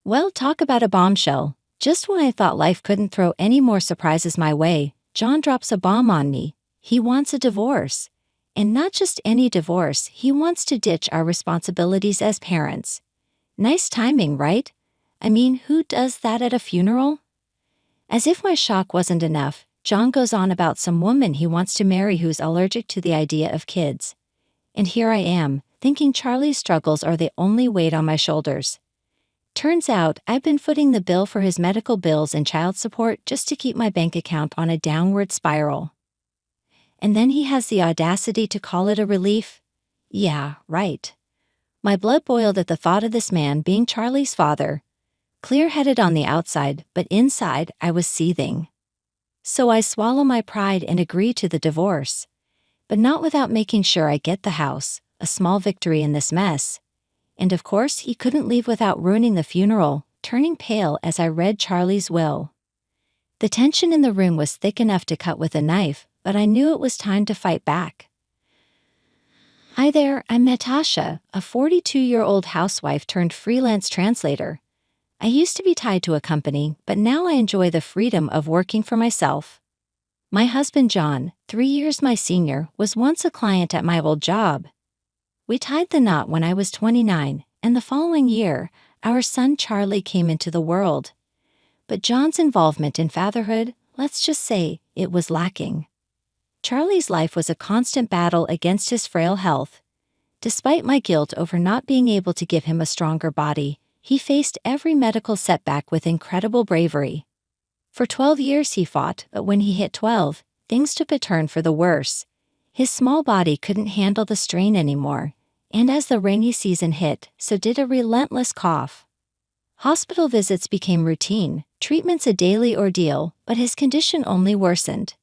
Well, talk about a bombshell. Just when I thought life couldn't throw any more surprises my way, John drops a bomb on me. He wants a divorce. And not just any divorce, he wants to ditch our responsibilities as parents. Nice timing, right? I mean, who does that at a funeral? As if my shock wasn't enough, John goes on about some woman he wants to marry who's allergic to the idea of kids. And here I am, thinking Charlie's struggles are the only weight on my shoulders. Turns out, I've been footing the bill for his medical bills and child support just to keep my bank account on a downward spiral. And then he has the audacity to call it a relief? Yeah, right. My blood boiled at the thought of this man being Charlie's father. Clear-headed on the outside, but inside, I was seething. So I swallow my pride and agree to the divorce. But not without making sure I get the house, a small victory in this mess. And of course, he couldn't leave without ruining the funeral, turning pale as I read Charlie's will. The tension in the room was thick enough to cut with a knife, but I knew it was time to fight back. Hi there, I'm Natasha, a 42-year-old housewife turned freelance translator. I used to be tied to a company, but now I enjoy the freedom of working for myself. My husband John, 3 years my senior, was once a client at my old job. We tied the knot when I was 29, and the following year, our son Charlie came into the world. But John's involvement in fatherhood, let's just say, it was lacking. Charlie's life was a constant battle against his frail health. Despite my guilt over not being able to give him a stronger body, he faced every medical setback with incredible bravery. For 12 years he fought, but when he hit 12, things took a turn for the worse. His small body couldn't handle the strain anymore, and as the rainy season hit, so did a relentless cough. Hospital visits became routine, treatments a daily ordeal, but his condition only worsened.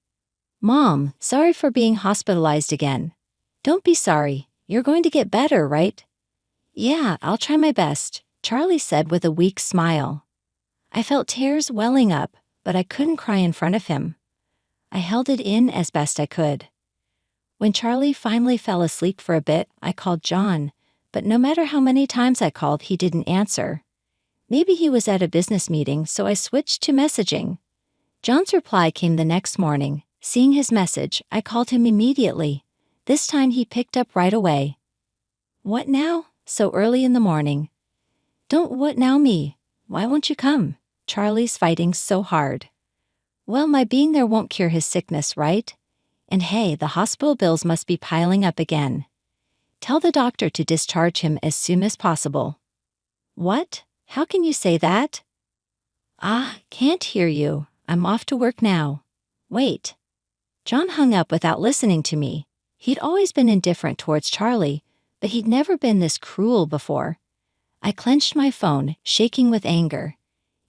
Mom, sorry for being hospitalized again. Don't be sorry, you're going to get better, right? Yeah, I'll try my best, Charlie said with a weak smile. I felt tears welling up, but I couldn't cry in front of him. I held it in as best I could. When Charlie finally fell asleep for a bit, I called John, but no matter how many times I called, he didn't answer. Maybe he was at a business meeting, so I switched to messaging. John's reply came the next morning. Seeing his message, I called him immediately. This time he picked up right away. What now? So early in the morning. Don't what now me? Why won't you come? Charlie's fighting so hard. Well, my being there won't cure his sickness, right? And hey, the hospital bills must be piling up again. Tell the doctor to discharge him as soon as possible. What? How can you say that? Can't hear you. I'm off to work now. Wait. John hung up without listening to me. He'd always been indifferent towards Charlie, but he'd never been this cruel before. I clenched my phone, shaking with anger.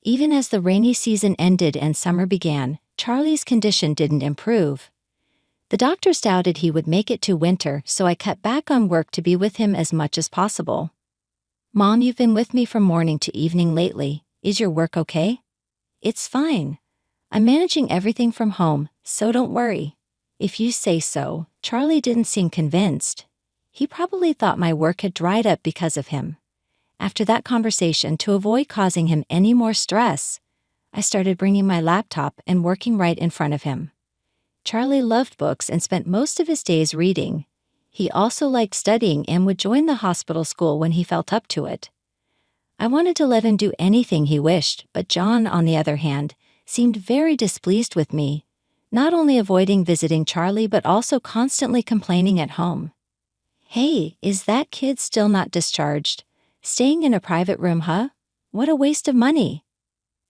Even as the rainy season ended and summer began, Charlie's condition didn't improve. The doctors doubted he would make it to winter, so I cut back on work to be with him as much as possible. Mom, you've been with me from morning to evening lately. Is your work okay? It's fine. I'm managing everything from home, so don't worry. If you say so. Charlie didn't seem convinced. He probably thought my work had dried up because of him. After that conversation, to avoid causing him any more stress, I started bringing my laptop and working right in front of him. Charlie loved books and spent most of his days reading. He also liked studying and would join the hospital school when he felt up to it. I wanted to let him do anything he wished, but John, on the other hand, seemed very displeased with me, not only avoiding visiting Charlie but also constantly complaining at home. Hey, is that kid still not discharged? Staying in a private room, huh? What a waste of money.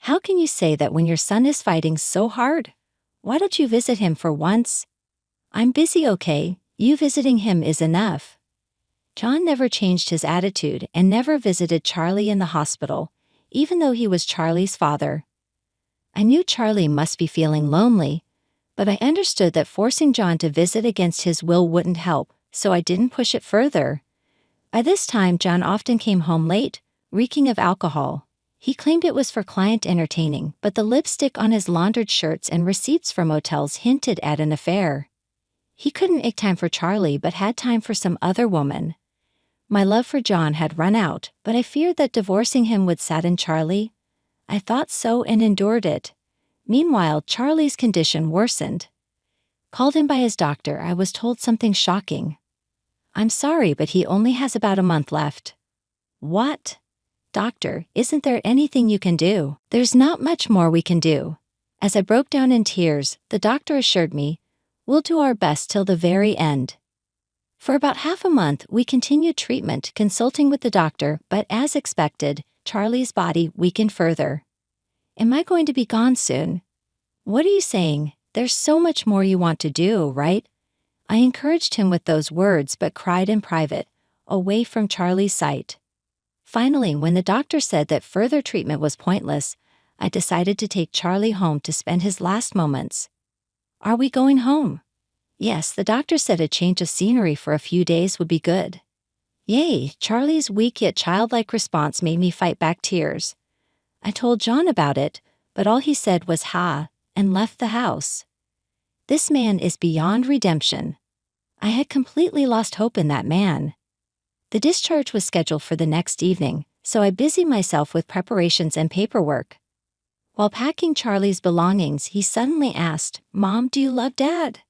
How can you say that when your son is fighting so hard? Why don't you visit him for once? I'm busy, okay? You visiting him is enough. John never changed his attitude and never visited Charlie in the hospital, even though he was Charlie's father. I knew Charlie must be feeling lonely, but I understood that forcing John to visit against his will wouldn't help, so I didn't push it further. By this time, John often came home late, reeking of alcohol. He claimed it was for client entertaining, but the lipstick on his laundered shirts and receipts from hotels hinted at an affair. He couldn't make time for Charlie but had time for some other woman. My love for John had run out, but I feared that divorcing him would sadden Charlie. I thought so and endured it. Meanwhile, Charlie's condition worsened. Called him by his doctor, I was told something shocking. "I'm sorry, but he only has about a month left." What? Doctor, isn't there anything you can do? There's not much more we can do. As I broke down in tears, the doctor assured me, "We'll do our best till the very end." For about half a month, we continued treatment, consulting with the doctor, but as expected, Charlie's body weakened further. "Am I going to be gone soon?" "What are you saying? There's so much more you want to do, right?" I encouraged him with those words but cried in private, away from Charlie's sight. Finally, when the doctor said that further treatment was pointless, I decided to take Charlie home to spend his last moments. "Are we going home?" "Yes, the doctor said a change of scenery for a few days would be good." Yay! Charlie's weak yet childlike response made me fight back tears. I told John about it, but all he said was "ha," and left the house. This man is beyond redemption. I had completely lost hope in that man. The discharge was scheduled for the next evening, so I busied myself with preparations and paperwork. While packing Charlie's belongings, he suddenly asked, "Mom, do you love Dad?"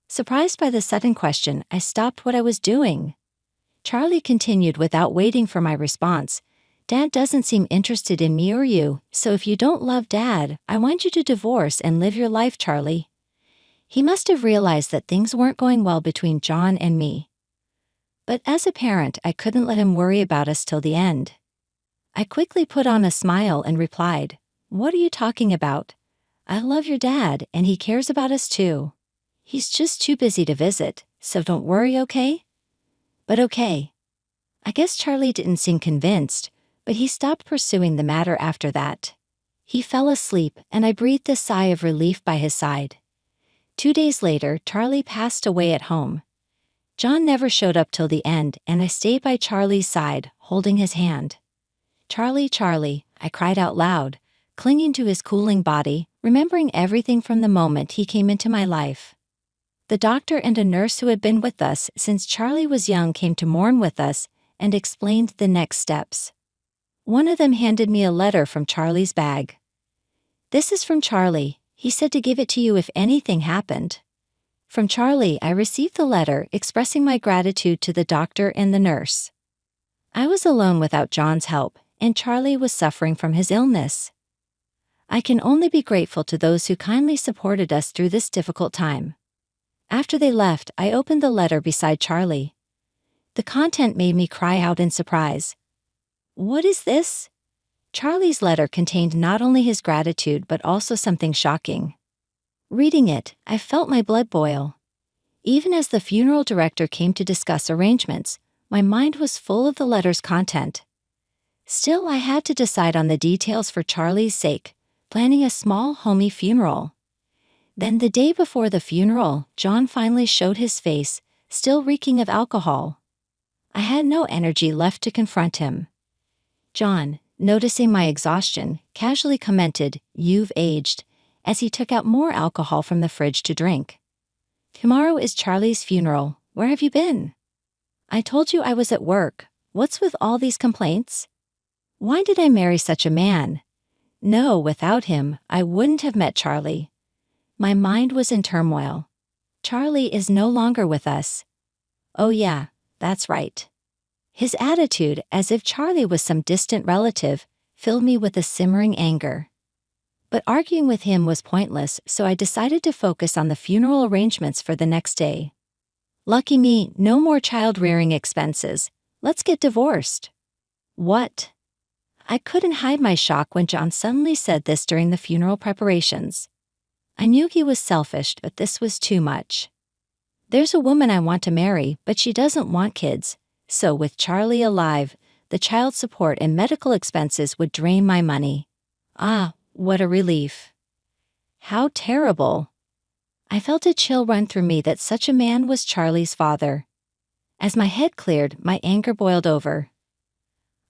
Surprised by the sudden question, I stopped what I was doing. Charlie continued without waiting for my response, "Dad doesn't seem interested in me or you, so if you don't love Dad, I want you to divorce and live your life, Charlie." He must have realized that things weren't going well between John and me. But as a parent, I couldn't let him worry about us till the end. I quickly put on a smile and replied, "What are you talking about? I love your dad, and he cares about us too. He's just too busy to visit, so don't worry, okay?" But okay. I guess Charlie didn't seem convinced, but he stopped pursuing the matter after that. He fell asleep, and I breathed a sigh of relief by his side. 2 days later, Charlie passed away at home. John never showed up till the end, and I stayed by Charlie's side, holding his hand. "Charlie, Charlie," I cried out loud, clinging to his cooling body, remembering everything from the moment he came into my life. The doctor and a nurse who had been with us since Charlie was young came to mourn with us and explained the next steps. One of them handed me a letter from Charlie's bag. "This is from Charlie. He said to give it to you if anything happened." From Charlie, I received the letter expressing my gratitude to the doctor and the nurse. I was alone without John's help, and Charlie was suffering from his illness. I can only be grateful to those who kindly supported us through this difficult time. After they left, I opened the letter beside Charlie. The content made me cry out in surprise. "What is this?" Charlie's letter contained not only his gratitude but also something shocking. Reading it, I felt my blood boil. Even as the funeral director came to discuss arrangements, my mind was full of the letter's content. Still, I had to decide on the details for Charlie's sake, planning a small, homey funeral. Then the day before the funeral, John finally showed his face, still reeking of alcohol. I had no energy left to confront him. John, noticing my exhaustion, casually commented, "You've aged," as he took out more alcohol from the fridge to drink. "Tomorrow is Charlie's funeral. Where have you been?" "I told you I was at work. What's with all these complaints? Why did I marry such a man? No, without him, I wouldn't have met Charlie." My mind was in turmoil. Charlie is no longer with us. Oh yeah, that's right. His attitude, as if Charlie was some distant relative, filled me with a simmering anger. But arguing with him was pointless, so I decided to focus on the funeral arrangements for the next day. Lucky me, no more child-rearing expenses. Let's get divorced. What? I couldn't hide my shock when John suddenly said this during the funeral preparations. I knew he was selfish, but this was too much. There's a woman I want to marry, but she doesn't want kids, so with Charlie alive, the child support and medical expenses would drain my money. Ah, what a relief. How terrible. I felt a chill run through me that such a man was Charlie's father. As my head cleared, my anger boiled over.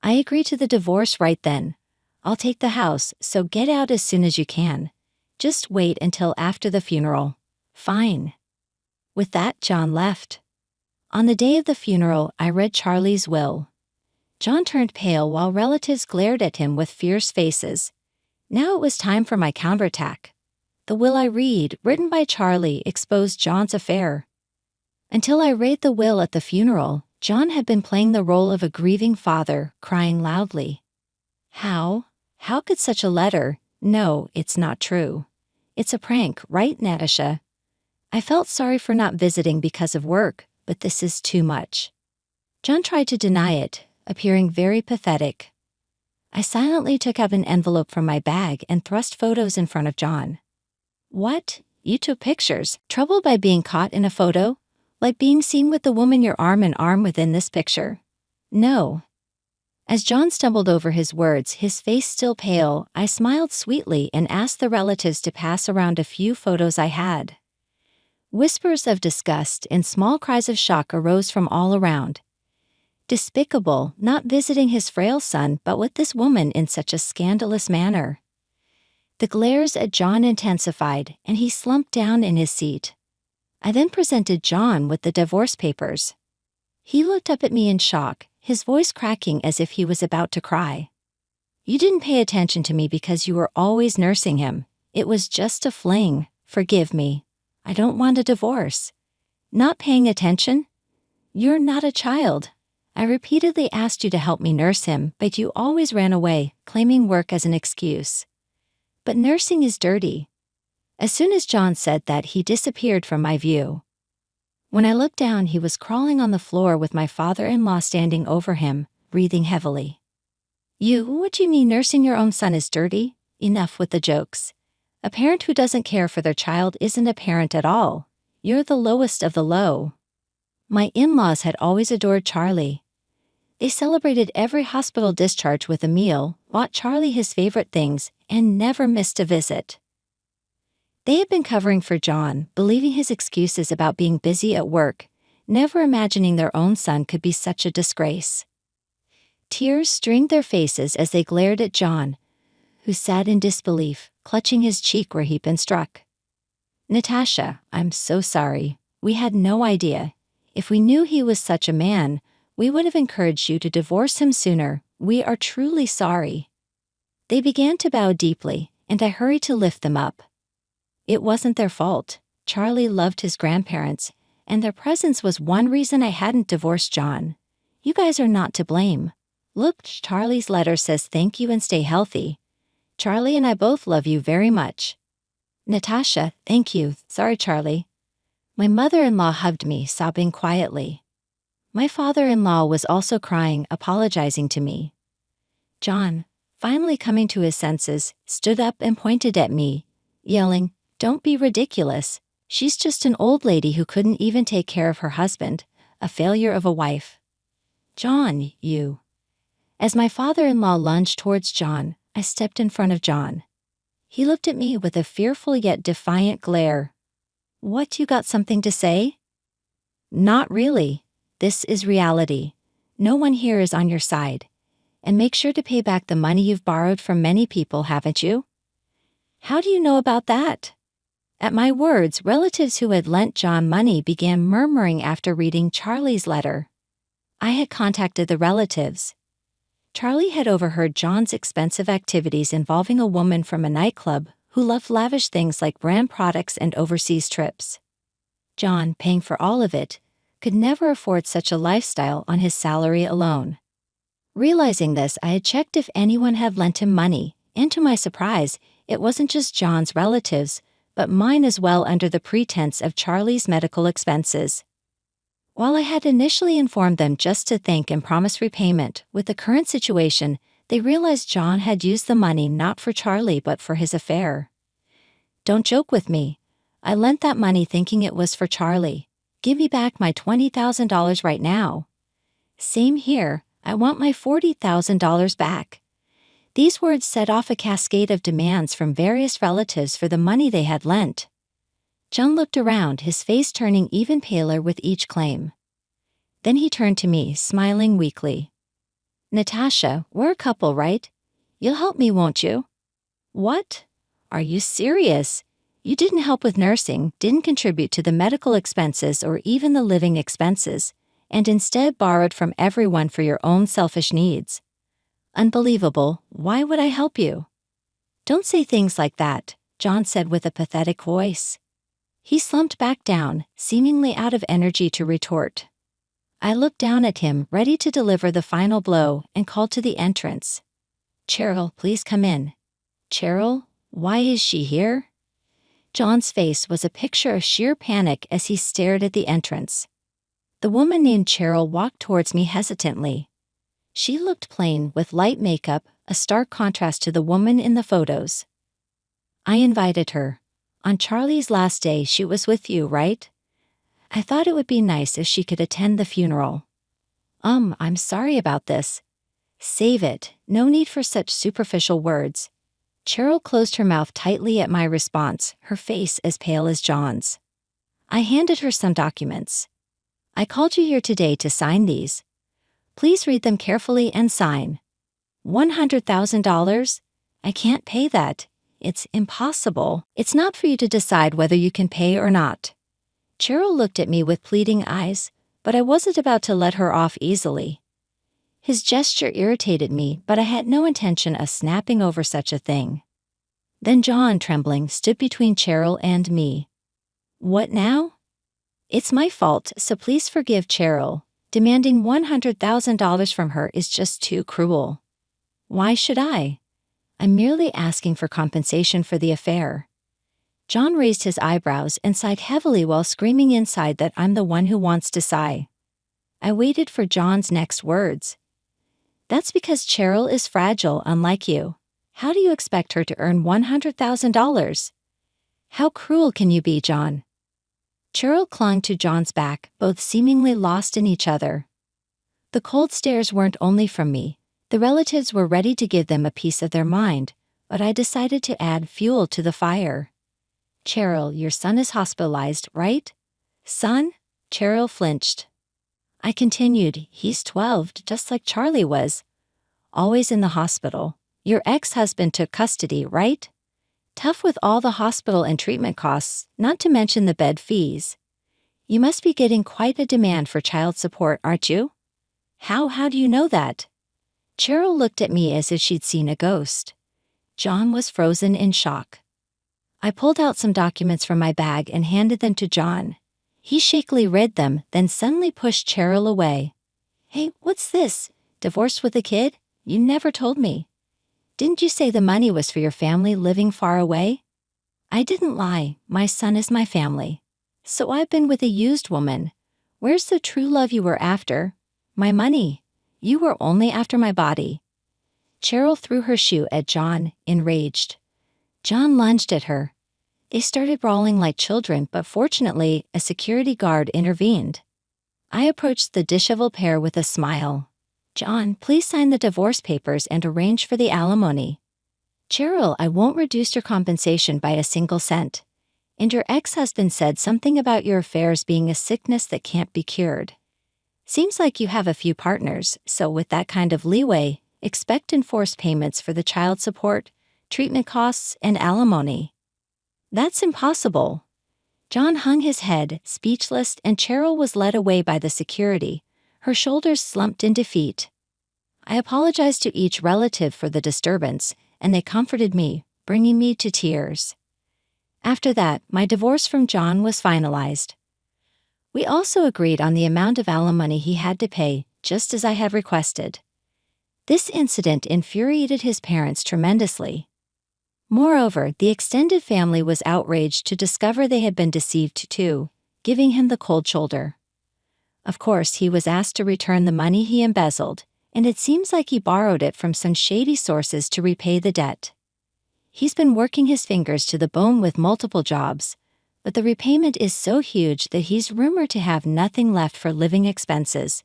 I agreed to the divorce right then. "I'll take the house, so get out as soon as you can. Just wait until after the funeral." "Fine." With that, John left. On the day of the funeral, I read Charlie's will. John turned pale while relatives glared at him with fierce faces. Now it was time for my counterattack. The will I read, written by Charlie, exposed John's affair. Until I read the will at the funeral, John had been playing the role of a grieving father, crying loudly. How? How could such a letter? No, it's not true. It's a prank, right, Natasha? I felt sorry for not visiting because of work, but this is too much. John tried to deny it, appearing very pathetic. I silently took out an envelope from my bag and thrust photos in front of John. What? You took pictures? Troubled by being caught in a photo? Like being seen with the woman you're arm in arm with in this picture? No. As John stumbled over his words, his face still pale, I smiled sweetly and asked the relatives to pass around a few photos I had. Whispers of disgust and small cries of shock arose from all around. Despicable, not visiting his frail son but with this woman in such a scandalous manner. The glares at John intensified, and he slumped down in his seat. I then presented John with the divorce papers. He looked up at me in shock, his voice cracking as if he was about to cry. You didn't pay attention to me because you were always nursing him. It was just a fling. Forgive me. I don't want a divorce. Not paying attention? You're not a child. I repeatedly asked you to help me nurse him, but you always ran away, claiming work as an excuse. But nursing is dirty. As soon as John said that, he disappeared from my view. When I looked down, he was crawling on the floor with my father-in-law standing over him, breathing heavily. What do you mean nursing your own son is dirty? Enough with the jokes. A parent who doesn't care for their child isn't a parent at all. You're the lowest of the low. My in-laws had always adored Charlie. They celebrated every hospital discharge with a meal, bought Charlie his favorite things, and never missed a visit. They had been covering for John, believing his excuses about being busy at work, never imagining their own son could be such a disgrace. Tears streamed their faces as they glared at John, who sat in disbelief, clutching his cheek where he'd been struck. Natasha, I'm so sorry. We had no idea. If we knew he was such a man, we would have encouraged you to divorce him sooner. We are truly sorry. They began to bow deeply, and I hurried to lift them up. It wasn't their fault. Charlie loved his grandparents, and their presence was one reason I hadn't divorced John. You guys are not to blame. Look, Charlie's letter says thank you and stay healthy. Charlie and I both love you very much. Natasha, thank you. Sorry, Charlie. My mother-in-law hugged me, sobbing quietly. My father-in-law was also crying, apologizing to me. John, finally coming to his senses, stood up and pointed at me, yelling, "Don't be ridiculous. She's just an old lady who couldn't even take care of her husband, a failure of a wife." John, you. As my father-in-law lunged towards John, I stepped in front of John. He looked at me with a fearful yet defiant glare. What, you got something to say? Not really. This is reality. No one here is on your side. And make sure to pay back the money you've borrowed from many people, haven't you? How do you know about that? At my words, relatives who had lent John money began murmuring after reading Charlie's letter. I had contacted the relatives. Charlie had overheard John's expensive activities involving a woman from a nightclub who loved lavish things like brand products and overseas trips. John, paying for all of it, could never afford such a lifestyle on his salary alone. Realizing this, I had checked if anyone had lent him money, and to my surprise, it wasn't just John's relatives, but mine as well, under the pretense of Charlie's medical expenses. While I had initially informed them just to thank and promise repayment, with the current situation, they realized John had used the money not for Charlie but for his affair. Don't joke with me. I lent that money thinking it was for Charlie. Give me back my $20,000 right now. Same here. I want my $40,000 back. These words set off a cascade of demands from various relatives for the money they had lent. John looked around, his face turning even paler with each claim. Then he turned to me, smiling weakly. Natasha, we're a couple, right? You'll help me, won't you? What? Are you serious? You didn't help with nursing, didn't contribute to the medical expenses or even the living expenses. and instead borrowed from everyone for your own selfish needs. Unbelievable, why would I help you? Don't say things like that, John said with a pathetic voice. He slumped back down, seemingly out of energy to retort. I looked down at him, ready to deliver the final blow, and called to the entrance. Cheryl, please come in. Cheryl, why is she here? John's face was a picture of sheer panic as he stared at the entrance. The woman named Cheryl walked towards me hesitantly. She looked plain, with light makeup, a stark contrast to the woman in the photos. I invited her. On Charlie's last day, she was with you, right? I thought it would be nice if she could attend the funeral. I'm sorry about this. Save it, no need for such superficial words. Cheryl closed her mouth tightly at my response, her face as pale as John's. I handed her some documents. I called you here today to sign these. Please read them carefully and sign. $100,000? I can't pay that. It's impossible. It's not for you to decide whether you can pay or not. Cheryl looked at me with pleading eyes, but I wasn't about to let her off easily. His gesture irritated me, but I had no intention of snapping over such a thing. Then John, trembling, stood between Cheryl and me. What now? It's my fault, so please forgive Cheryl. Demanding $100,000 from her is just too cruel. Why should I? I'm merely asking for compensation for the affair. John raised his eyebrows and sighed heavily while screaming inside that I'm the one who wants to sigh. I waited for John's next words. That's because Cheryl is fragile, unlike you. How do you expect her to earn $100,000? How cruel can you be, John? Cheryl clung to John's back, both seemingly lost in each other. The cold stares weren't only from me. The relatives were ready to give them a piece of their mind, but I decided to add fuel to the fire. Cheryl, your son is hospitalized, right? Son? Cheryl flinched. I continued, he's 12, just like Charlie was. Always in the hospital. Your ex-husband took custody, right? Tough with all the hospital and treatment costs, not to mention the bed fees. You must be getting quite a demand for child support, aren't you? How do you know that? Cheryl looked at me as if she'd seen a ghost. John was frozen in shock. I pulled out some documents from my bag and handed them to John. He shakily read them, then suddenly pushed Cheryl away. Hey, what's this? Divorced with a kid? You never told me. Didn't you say the money was for your family living far away? I didn't lie. My son is my family. So I've been with a used woman. Where's the true love you were after? My money. You were only after my body. Cheryl threw her shoe at John, enraged. John lunged at her. They started brawling like children, but fortunately, a security guard intervened. I approached the disheveled pair with a smile. John, please sign the divorce papers and arrange for the alimony. Cheryl, I won't reduce your compensation by a single cent. And your ex-husband said something about your affairs being a sickness that can't be cured. Seems like you have a few partners, so with that kind of leeway, expect enforced payments for the child support, treatment costs, and alimony. That's impossible. John hung his head, speechless, and Cheryl was led away by the security, her shoulders slumped in defeat. I apologized to each relative for the disturbance, and they comforted me, bringing me to tears. After that, my divorce from John was finalized. We also agreed on the amount of alimony he had to pay, just as I had requested. This incident infuriated his parents tremendously. Moreover, the extended family was outraged to discover they had been deceived too, giving him the cold shoulder. Of course, he was asked to return the money he embezzled, and it seems like he borrowed it from some shady sources to repay the debt. He's been working his fingers to the bone with multiple jobs, but the repayment is so huge that he's rumored to have nothing left for living expenses.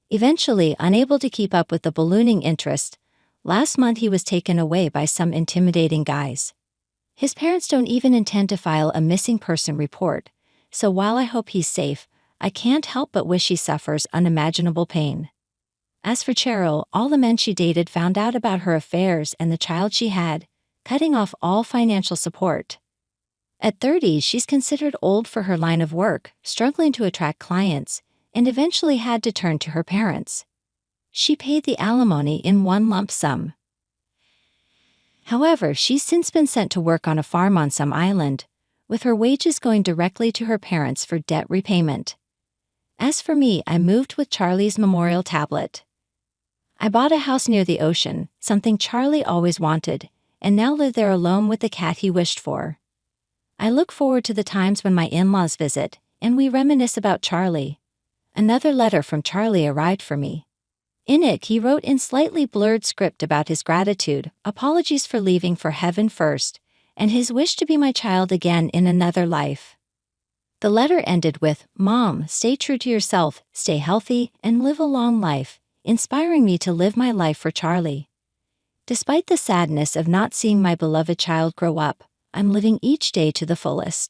Eventually, unable to keep up with the ballooning interest, last month he was taken away by some intimidating guys. His parents don't even intend to file a missing person report, so while I hope he's safe, I can't help but wish he suffers unimaginable pain. As for Cheryl, all the men she dated found out about her affairs and the child she had, cutting off all financial support. At 30, she's considered old for her line of work, struggling to attract clients, and eventually had to turn to her parents. She paid the alimony in one lump sum. However, she's since been sent to work on a farm on some island, with her wages going directly to her parents for debt repayment. As for me, I moved with Charlie's memorial tablet. I bought a house near the ocean, something Charlie always wanted, and now live there alone with the cat he wished for. I look forward to the times when my in-laws visit, and we reminisce about Charlie. Another letter from Charlie arrived for me. In it, he wrote in slightly blurred script about his gratitude, apologies for leaving for heaven first, and his wish to be my child again in another life. The letter ended with, "Mom, stay true to yourself, stay healthy, and live a long life," inspiring me to live my life for Charlie. Despite the sadness of not seeing my beloved child grow up, I'm living each day to the fullest.